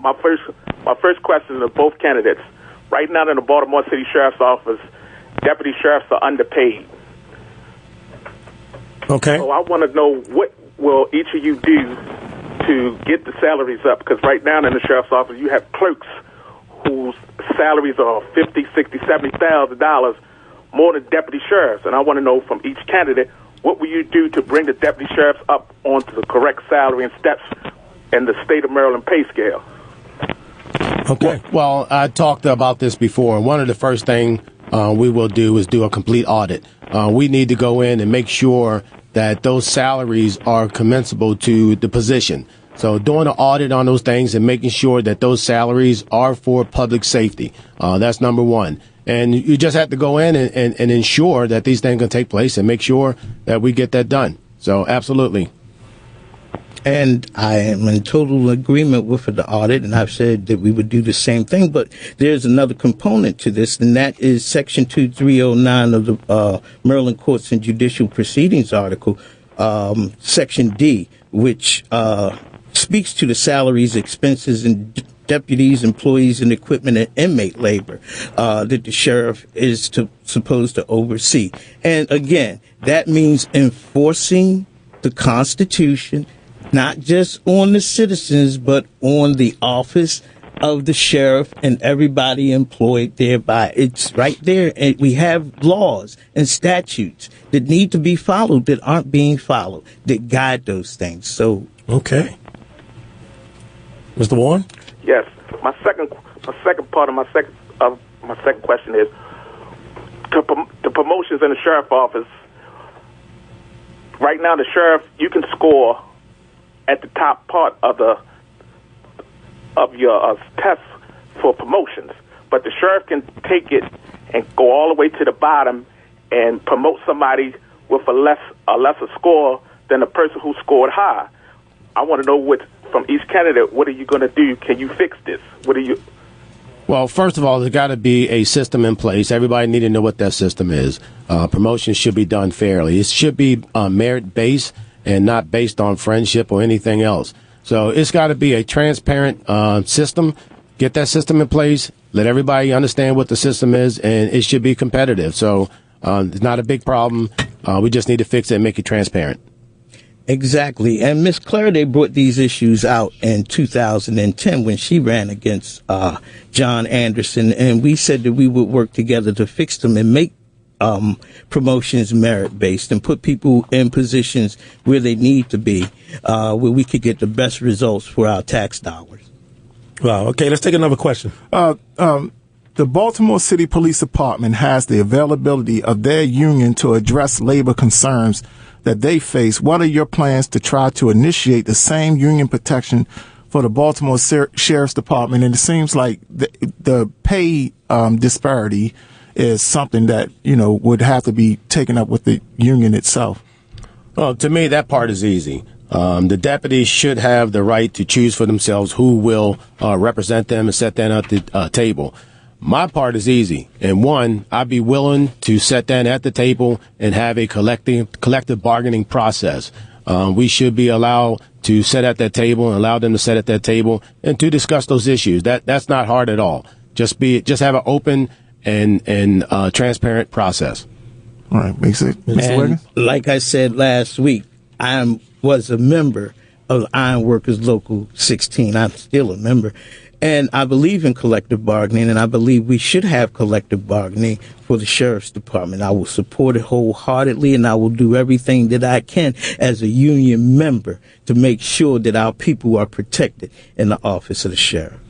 my first question to both candidates. Right now in the Baltimore City Sheriff's Office, deputy sheriffs are underpaid. Okay. So I want to know, what will each of you do to get the salaries up? Because right now in the sheriff's office, you have clerks whose salaries are $50,000, $60,000, $70,000 more than deputy sheriffs. And I want to know from each candidate, what will you do to bring the deputy sheriffs up onto the correct salary and steps in the state of Maryland pay scale? Okay. Well, I talked about this before. One of the first things we will do is do a complete audit. We need to go in and make sure that those salaries are commensurable to the position. So doing an audit on those things and making sure that those salaries are for public safety. That's number one. And you just have to go in and ensure that these things can take place and make sure that we get that done. So absolutely. And I am in total agreement with the audit, and I've said that we would do the same thing. But there's another component to this, and that is Section 2309 of the Maryland Courts and Judicial Proceedings article, Section D, which speaks to the salaries, expenses, and deputies, employees, and equipment and inmate labor that the sheriff is supposed to oversee. And again, that means enforcing the Constitution, not just on the citizens, but on the office of the sheriff and everybody employed thereby. It's right there. And we have laws and statutes that need to be followed that aren't being followed, that guide those things. So, okay. Mr. Warren? Yes. My second part of my second question is the promotions in the sheriff's office. Right now, the sheriff, you can score at the top part of your test for promotions, but the sheriff can take it and go all the way to the bottom and promote somebody with a lesser score than the person who scored high. I want to know from each candidate, what are you going to do? Can you fix this? Well, first of all, there's got to be a system in place. Everybody need to know what that system is. Promotions should be done fairly. It should be merit-based and not based on friendship or anything else. So it's got to be a transparent system. Get that system in place. Let everybody understand what the system is, and it should be competitive. So it's not a big problem. We just need to fix it and make it transparent. Exactly. And Ms. Claire brought these issues out in 2010 when she ran against John Anderson, and we said that we would work together to fix them and make promotions merit-based and put people in positions where they need to be, where we could get the best results for our tax dollars. Wow. Okay, let's take another question. The Baltimore City Police Department has the availability of their union to address labor concerns that they face. What are your plans to try to initiate the same union protection for the Baltimore Sheriff's Department? And it seems like the pay disparity is something that, would have to be taken up with the union itself. Well, to me, that part is easy. The deputies should have the right to choose for themselves who will represent them and set that at the table. My part is easy. And one, I'd be willing to set that at the table and have a collective bargaining process. We should be allowed to sit at that table and allow them to sit at that table and to discuss those issues. That's not hard at all. Just have an open and transparent process. All right, makes it. Mr. Wiggins? Like I said last week, I was a member of Iron Workers Local 16. I'm still a member. And I believe in collective bargaining, and I believe we should have collective bargaining for the Sheriff's Department. I will support it wholeheartedly, and I will do everything that I can as a union member to make sure that our people are protected in the office of the sheriff.